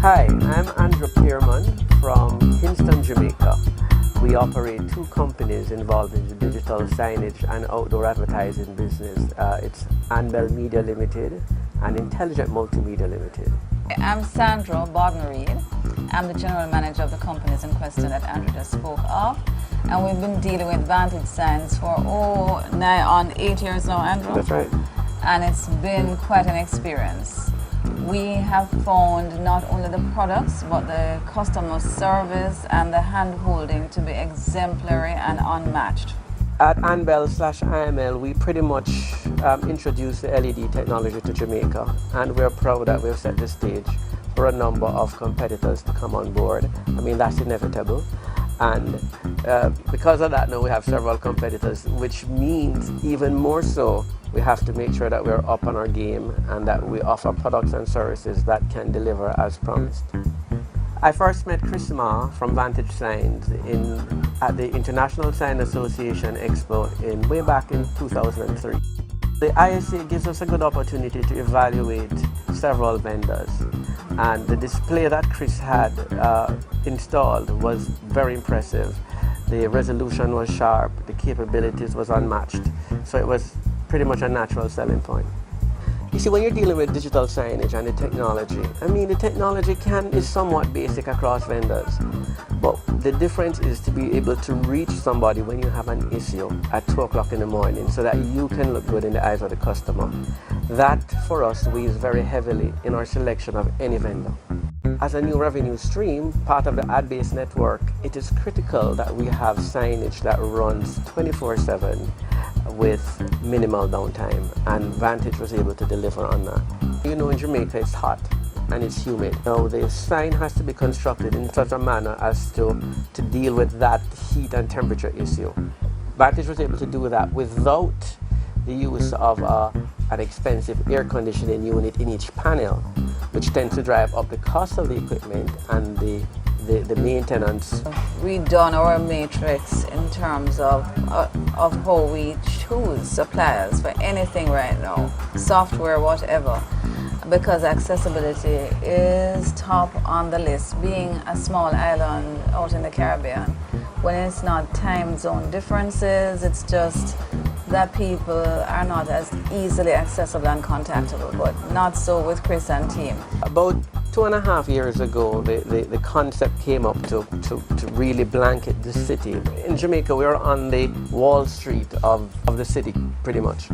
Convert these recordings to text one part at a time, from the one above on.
Hi, I'm Pairman from Kingston, Jamaica. We operate two companies involved in the digital signage and outdoor advertising business. It's Anbell Media Ltd and Intelligent Multimedia Ltd. I'm Sandra, Bodden-Reid. I'm the general manager of the companies in question that Andrew just spoke of. And we've been dealing with Vantage Signs for nigh on 8 years now, Andrew. That's right. And it's been quite an experience. We have found not only the products but the customer service and the hand-holding to be exemplary and unmatched. At Anbell/IML, we pretty much introduced the LED technology to Jamaica, and we're proud that we've set the stage for a number of competitors to come on board. I mean, that's inevitable. And because of that, now we have several competitors, which means even more so, we have to make sure that we're up on our game and that we offer products and services that can deliver as promised. I first met Chris Ma from Vantage Signs at the International Sign Association Expo way back in 2003. The ISA gives us a good opportunity to evaluate several vendors, and the display that Chris had installed was very impressive. The resolution was sharp, the capabilities was unmatched, so it was pretty much a natural selling point. You see, when you're dealing with digital signage and the technology, I mean, the technology is somewhat basic across vendors, but the difference is to be able to reach somebody when you have an issue at 2 o'clock in the morning so that you can look good in the eyes of the customer. That, for us, weighs very heavily in our selection of any vendor. As a new revenue stream, part of the ad-based network, it is critical that we have signage that runs 24/7 with minimal downtime, and Vantage was able to deliver on that. You know, in Jamaica it's hot and it's humid. Now the sign has to be constructed in such a manner as to deal with that heat and temperature issue. Vantage was able to do that without the use of an expensive air conditioning unit in each panel, which tends to drive up the cost of the equipment and the maintenance. We've done our matrix in terms of how we choose suppliers for anything right now, software, whatever, because accessibility is top on the list. Being a small island out in the Caribbean, when it's not time zone differences, it's just that people are not as easily accessible and contactable, but not so with Chris and team. About 2.5 years ago, the concept came up to really blanket the city. In Jamaica, we were on the Wall Street of the city, pretty much.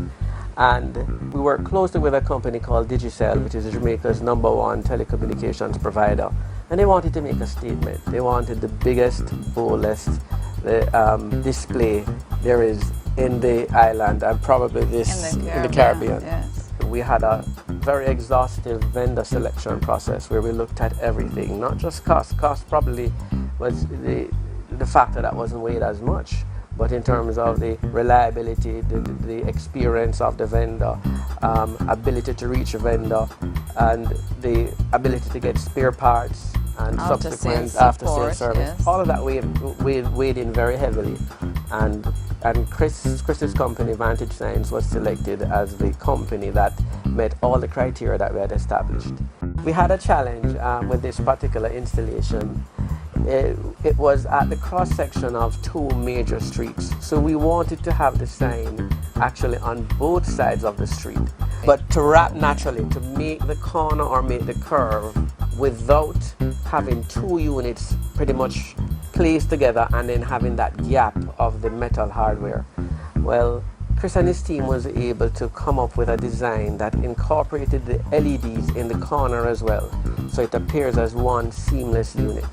And we worked closely with a company called Digicel, which is Jamaica's #1 telecommunications provider. And they wanted to make a statement. They wanted the biggest, boldest display there is in the island, and probably in the Caribbean. Yes. We had a very exhaustive vendor selection process where we looked at everything, not just cost. Cost probably was the factor that wasn't weighed as much, but in terms of the reliability, the experience of the vendor, ability to reach a vendor, and the ability to get spare parts and subsequent after-sale service. Yes. All of that weighed in very heavily, and Chris's company, Vantage Signs, was selected as the company that met all the criteria that we had established. We had a challenge with this particular installation. It was at the cross-section of two major streets, so we wanted to have the sign actually on both sides of the street, but to wrap naturally, to make the corner or make the curve without having two units pretty much placed together and then having that gap of the metal hardware. Well, Chris and his team was able to come up with a design that incorporated the LEDs in the corner as well, so it appears as one seamless unit.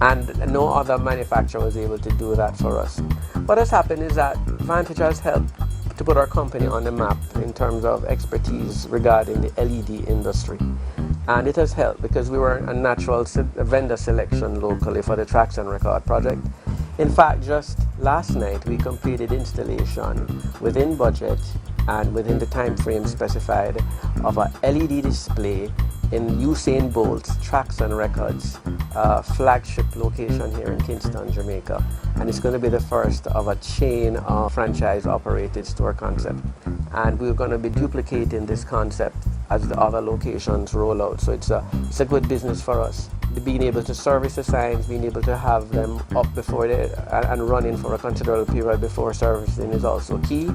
And no other manufacturer was able to do that for us. What has happened is that Vantage has helped to put our company on the map in terms of expertise regarding the LED industry. And it has helped because we were a natural vendor selection locally for the Tracks and Record project. In fact, just last night we completed installation within budget and within the time frame specified of a LED display in Usain Bolt's Tracks and Records flagship location here in Kingston, Jamaica. and it's going to be the first of a chain of franchise-operated store concept. And we're going to be duplicating this concept as the other locations roll out. So it's a good business for us. Being able to service the signs, being able to have them up before and running for a considerable period before servicing is also key.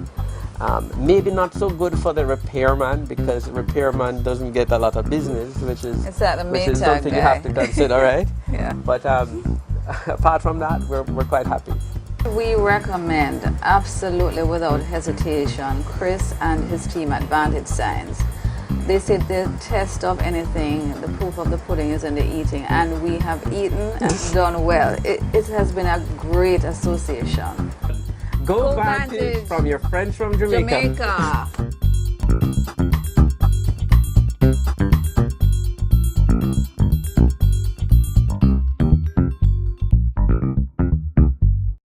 Maybe not so good for the repairman, because the repairman doesn't get a lot of business, which is something you have to consider, right? Yeah. But apart from that, we're quite happy. We recommend, absolutely without hesitation, Chris and his team at Vantage Signs. They said the test of anything, the proof of the pudding is in the eating, and we have eaten and done well. It has been a great association. Go Vantage from your friends from Jamaica.